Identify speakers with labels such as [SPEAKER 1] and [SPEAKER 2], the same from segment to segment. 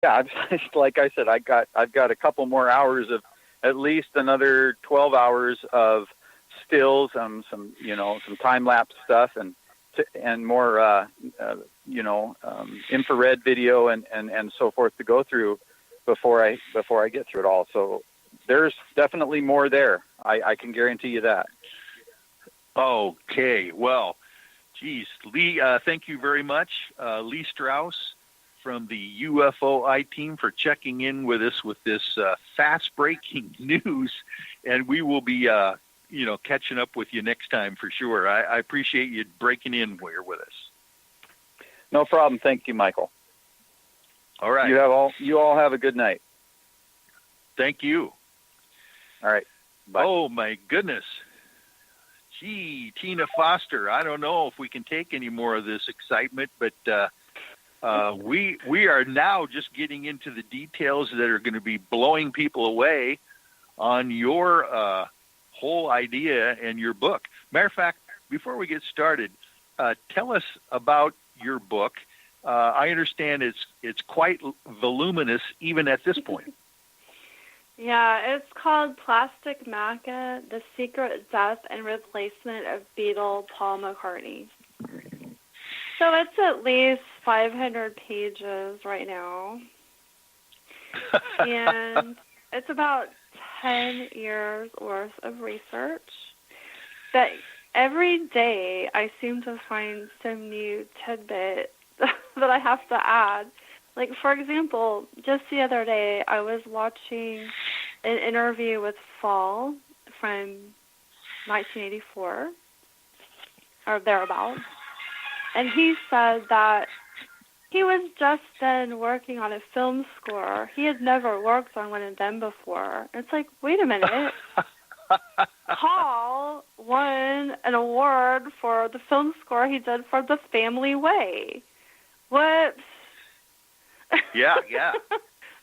[SPEAKER 1] Yeah, like I said, I've got a couple more hours of at least another 12 hours of stills, some time lapse stuff, and more infrared video and so forth to go through before I get through it all. So there's definitely more there. I can guarantee you that.
[SPEAKER 2] Okay, well, geez, Lee, thank you very much, Lee Strauss from the UFOI team, for checking in with us with this fast-breaking news, and we will be, catching up with you next time for sure. I appreciate you breaking in here with us.
[SPEAKER 1] No problem. Thank you, Michael.
[SPEAKER 2] All right.
[SPEAKER 1] You all have a good night.
[SPEAKER 2] Thank you.
[SPEAKER 1] All right. Bye.
[SPEAKER 2] Oh my goodness. Gee, Tina Foster, I don't know if we can take any more of this excitement, but we are now just getting into the details that are going to be blowing people away on your whole idea and your book. Matter of fact, before we get started, tell us about your book. I understand it's quite voluminous even at this point.
[SPEAKER 3] Yeah, it's called Plastic Maca, The Secret Death and Replacement of Beatle Paul McCartney. So it's at least 500 pages right now. And it's about 10 years worth of research. That every day I seem to find some new tidbit that I have to add. Like, for example, just the other day, I was watching an interview with Fall from 1984, or thereabouts, and he said that he was just then working on a film score. He had never worked on one of them before. It's like, wait a minute. Paul won an award for the film score he did for The Family Way. Whoops.
[SPEAKER 2] Yeah.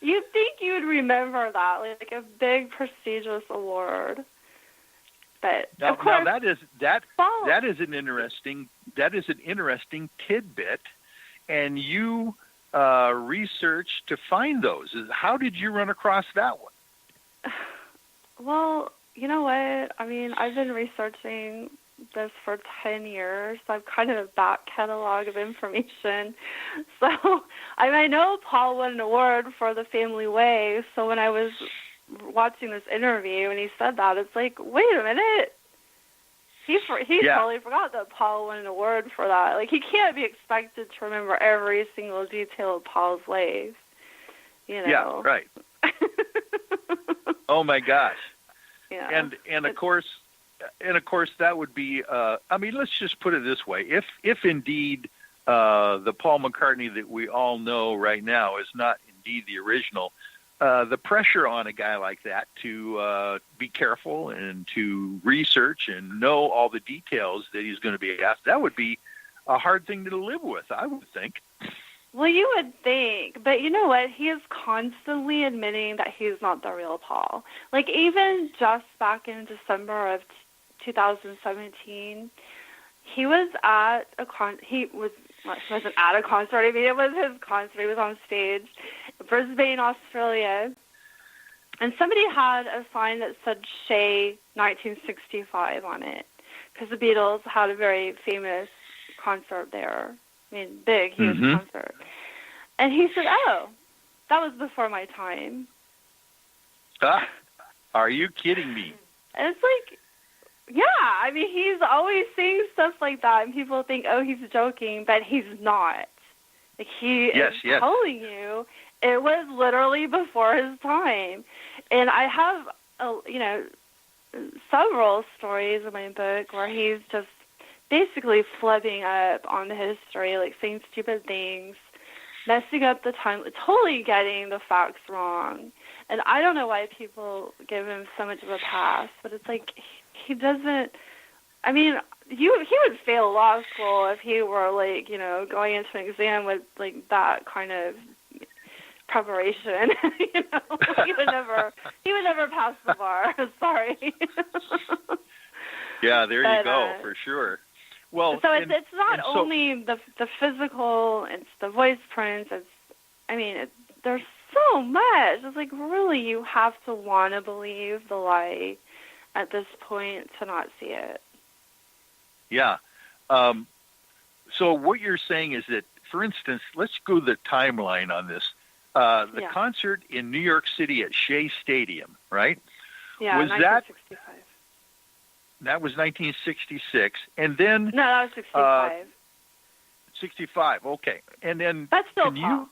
[SPEAKER 3] You'd think you would remember that, like a big prestigious award. But of course,
[SPEAKER 2] now that is an interesting tidbit, and you researched to find those. How did you run across that one?
[SPEAKER 3] Well, you know what? I mean, I've been researching this for 10 years. So I've kind of a back catalog of information. So I know Paul won an award for The Family Way. So when I was watching this interview and he said that, it's like, wait a minute. He totally forgot that Paul won an award for that. Like, he can't be expected to remember every single detail of Paul's life. You know?
[SPEAKER 2] Yeah, right. Oh my gosh.
[SPEAKER 3] Yeah.
[SPEAKER 2] And of course that would be. Let's just put it this way: if indeed the Paul McCartney that we all know right now is not indeed the original, the pressure on a guy like that to be careful and to research and know all the details that he's going to be asked, that would be a hard thing to live with, I would think.
[SPEAKER 3] Well, you would think, but you know what? He is constantly admitting that he's not the real Paul. Like, even just back in December of 2017, he was at a he wasn't at a concert. I mean, it was his concert. He was on stage, Brisbane, Australia, and somebody had a sign that said Shea 1965 on it, because the Beatles had a very famous concert there. I mean, big, huge concert. And he said, oh, that was before my time.
[SPEAKER 2] Are you kidding me?
[SPEAKER 3] And it's like, yeah, I mean, he's always saying stuff like that, and people think, oh, he's joking, but he's not. Like, he is telling you it was literally before his time. And I have, several stories in my book where he's just basically flubbing up on the history, like saying stupid things, messing up the time, totally getting the facts wrong. And I don't know why people give him so much of a pass, but it's like he doesn't. I mean, he would fail law school if he were like, going into an exam with like that kind of preparation. He would never pass the bar. Sorry.
[SPEAKER 2] Yeah, there you go, for sure. Well,
[SPEAKER 3] so it's not only the physical, it's the voice prints, there's so much. It's like, really, you have to want to believe the lie at this point to not see it.
[SPEAKER 2] Yeah. So what you're saying is that, for instance, let's go the timeline on this. The concert in New York City at Shea Stadium, right?
[SPEAKER 3] Yeah,
[SPEAKER 2] was
[SPEAKER 3] 1965.
[SPEAKER 2] That was 1966, and then
[SPEAKER 3] no, that was 65.
[SPEAKER 2] 65. Okay, and then
[SPEAKER 3] that's still
[SPEAKER 2] can
[SPEAKER 3] Paul.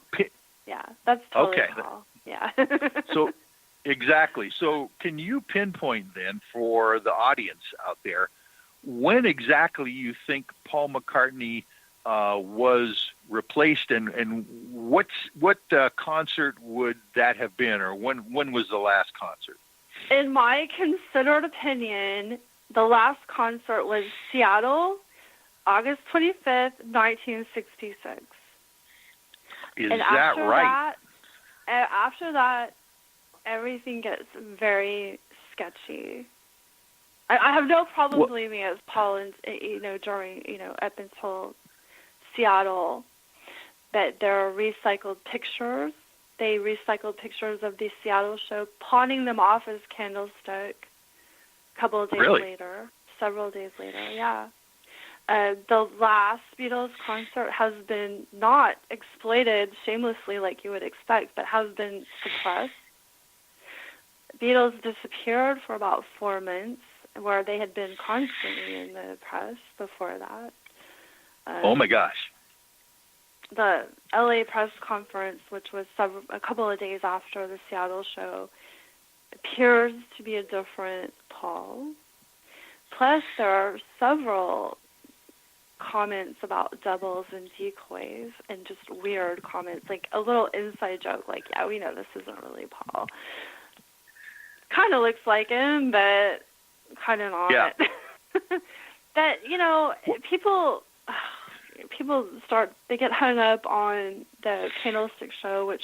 [SPEAKER 3] Yeah, that's totally Paul. Yeah.
[SPEAKER 2] So exactly. So can you pinpoint then for the audience out there when exactly you think Paul McCartney was replaced, and what concert would that have been, or when was the last concert?
[SPEAKER 3] In my considered opinion, the last concert was Seattle, August 25th, 1966.
[SPEAKER 2] Is that right?
[SPEAKER 3] After that, everything gets very sketchy. I have no problem believing it was Paul, and during up until Seattle, that there are recycled pictures. They recycled pictures of the Seattle show, pawning them off as candlestick. A couple of days later, several days later, yeah. The last Beatles concert has been not exploited shamelessly like you would expect, but has been suppressed. Beatles disappeared for about 4 months, where they had been constantly in the press before that.
[SPEAKER 2] Oh my gosh.
[SPEAKER 3] The LA press conference, which was a couple of days after the Seattle show, appears to be a different Paul. Plus, there are several comments about doubles and decoys, and just weird comments, like a little inside joke, like, yeah, we know this isn't really Paul. Kind of looks like him, but kind of not.
[SPEAKER 2] Yeah.
[SPEAKER 3] That, they get hung up on the Candlestick show,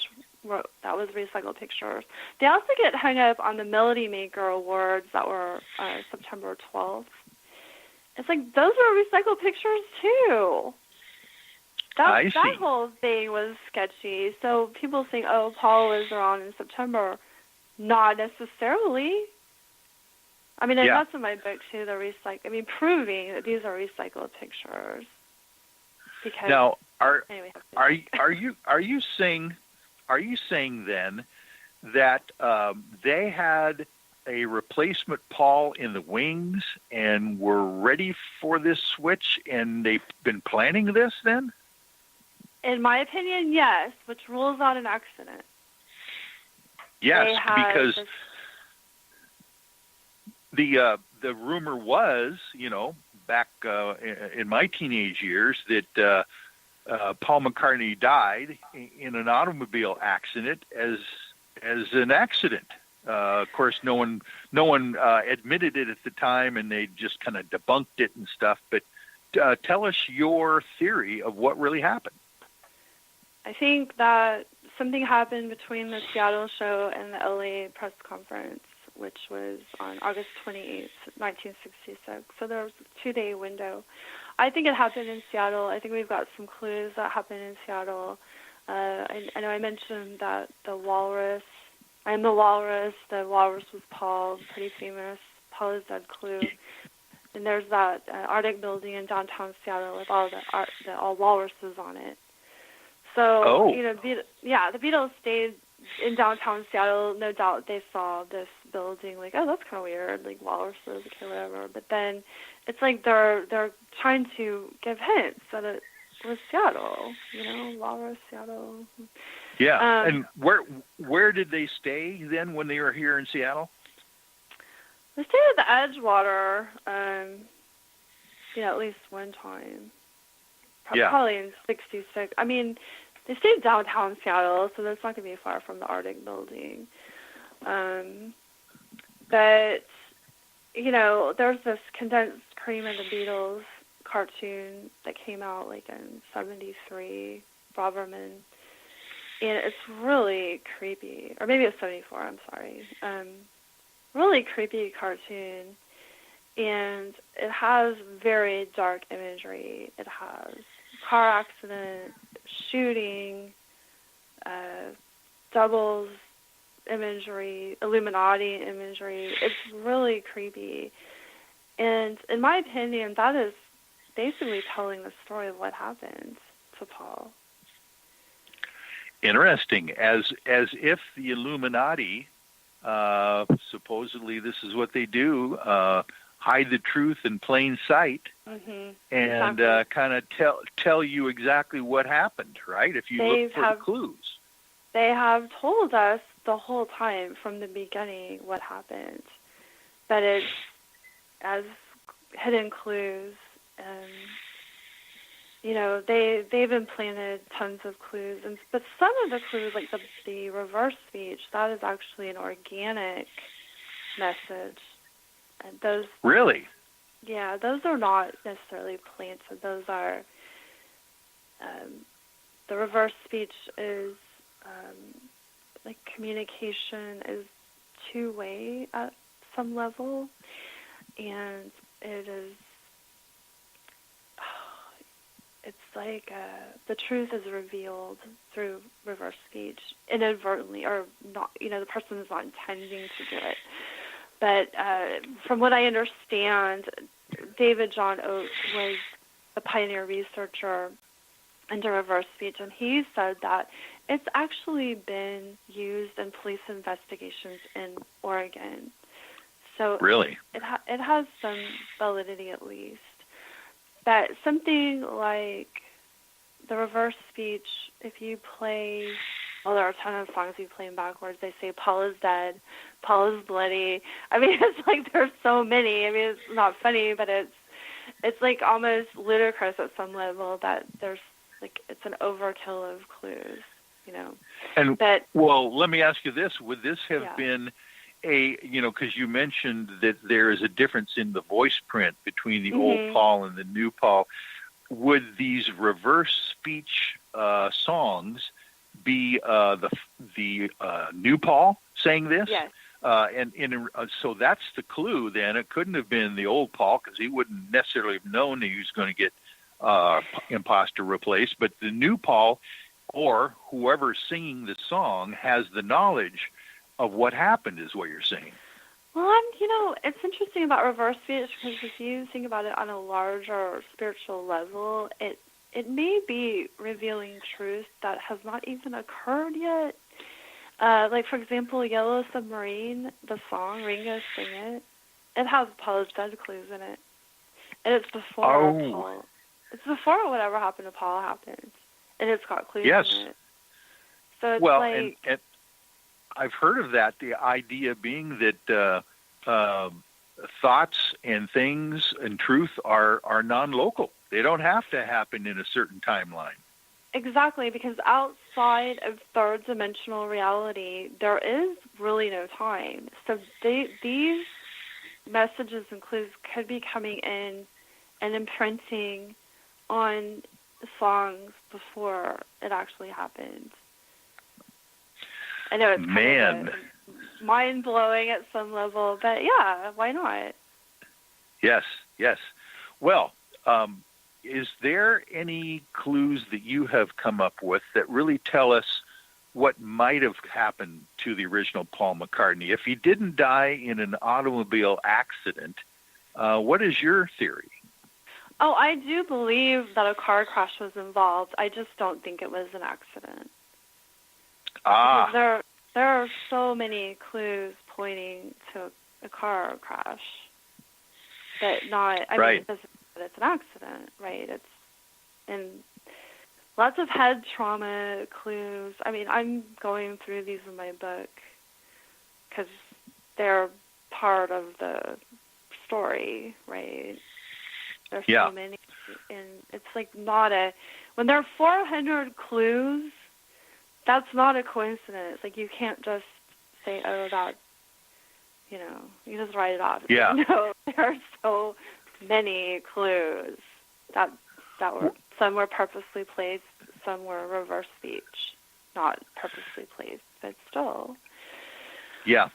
[SPEAKER 3] that was recycled pictures. They also get hung up on the Melody Maker Awards that were September 12th. It's like, those were recycled pictures too. That whole thing was sketchy. So people think, oh, Paul was around in September. Not necessarily. I mean, and that's in my book too. Proving that these are recycled pictures. Because
[SPEAKER 2] now, are you saying then that they had a replacement Paul in the wings and were ready for this switch, and they've been planning this then?
[SPEAKER 3] In my opinion, yes, which rules out an accident.
[SPEAKER 2] Yes, because the rumor was, back in my teenage years, that Paul McCartney died in an automobile accident as an accident. Of course, no one admitted it at the time, and they just kind of debunked it and stuff. But tell us your theory of what really happened.
[SPEAKER 3] I think that something happened between the Seattle show and the LA press conference, which was on August 28th, 1966. So there was a 2-day window. I think it happened in Seattle. I think we've got some clues that happened in Seattle. I know I mentioned that the Walrus was Paul, pretty famous. Paul is Dead clue. And there's that Arctic building in downtown Seattle with all all walruses on it. So, the Beatles stayed in downtown Seattle. No doubt they saw this building, like, oh, that's kind of weird, like walruses, okay, whatever. But then it's like they're trying to give hints that it was Seattle, Walrus, Seattle.
[SPEAKER 2] Yeah, and where did they stay then when they were here in Seattle?
[SPEAKER 3] They stayed at the Edgewater, at least one time. Probably in 66. I mean, they stayed downtown Seattle, so that's not going to be far from the Arctic building. But, there's this condensed cream of the Beatles cartoon that came out like in 73, Braverman. And it's really creepy. Or maybe it's 74, I'm sorry. Really creepy cartoon. And it has very dark imagery. It has car accident, shooting, doubles imagery, Illuminati imagery. It's really creepy. And in my opinion, that is basically telling the story of what happened to Paul.
[SPEAKER 2] Interesting. As if the Illuminati, supposedly this is what they do, hide the truth in plain sight, and
[SPEAKER 3] exactly.
[SPEAKER 2] kind of tell you exactly what happened, right? If you look for the clues.
[SPEAKER 3] They have told us the whole time from the beginning what happened, but it's as hidden clues, and they've implanted tons of clues, but some of the clues, like the reverse speech, that is actually an organic message, and those
[SPEAKER 2] really,
[SPEAKER 3] yeah, those are not necessarily planted. Those are the reverse speech is like communication is two-way at some level, and it's like the truth is revealed through reverse speech inadvertently, or not. The person is not intending to do it. But from what I understand, David John Oates was a pioneer researcher into reverse speech, and he said that it's actually been used in police investigations in Oregon. So
[SPEAKER 2] really,
[SPEAKER 3] it has some validity at least. But something like the reverse speech, if you play, there are a ton of songs you play backwards. They say Paul is dead, Paul is bloody. I mean, it's like there's so many. I mean, it's not funny, but it's like almost ludicrous at some level that there's like it's an overkill of clues,
[SPEAKER 2] And
[SPEAKER 3] but
[SPEAKER 2] let me ask you this: would this have been because you mentioned that there is a difference in the voice print between the old Paul and the new Paul. Would these reverse speech songs be the new Paul saying this?
[SPEAKER 3] Yes.
[SPEAKER 2] So that's the clue. Then it couldn't have been the old Paul, because he wouldn't necessarily have known he was going to get imposter replaced. But the new Paul, or whoever's singing the song, has the knowledge of what happened, is what you're saying.
[SPEAKER 3] Well, it's interesting about reverse speech, because if you think about it on a larger spiritual level, it may be revealing truth that has not even occurred yet. Like, for example, Yellow Submarine, the song, Ringo Sing It, it has Paul is dead clues in it. And it's before Paul. It's before whatever happened to Paul happened. And it's got clues in it. So it's
[SPEAKER 2] and I've heard of that, the idea being that thoughts and things and truth are non-local. They don't have to happen in a certain timeline.
[SPEAKER 3] Exactly, because outside of third-dimensional reality, there is really no time. So these messages and clues could be coming in and imprinting on songs before it actually happened. I know it's kind of mind-blowing at some level, but yeah, why not?
[SPEAKER 2] Yes. Well, is there any clues that you have come up with that really tell us what might have happened to the original Paul McCartney? If he didn't die in an automobile accident, what is your theory?
[SPEAKER 3] Oh, I do believe that a car crash was involved. I just don't think it was an accident. Because there are so many clues pointing to a car crash, but not. I mean, it doesn't mean that it's an accident, right? And lots of head trauma clues. I mean, I'm going through these in my book because they're part of the story, right? There's so many, and it's like when there are 400 clues, that's not a coincidence. Like, you can't just say, oh, that, you just write it off.
[SPEAKER 2] Yeah.
[SPEAKER 3] Like, no, there are so many clues that were, some were purposely placed, some were reverse speech, not purposely placed, but still.
[SPEAKER 2] Yeah.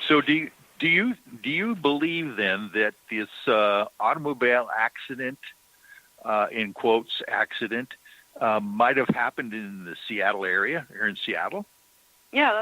[SPEAKER 2] So do you believe then that this automobile accident, in quotes, accident, might have happened in the Seattle area, or in Seattle?
[SPEAKER 3] Yeah.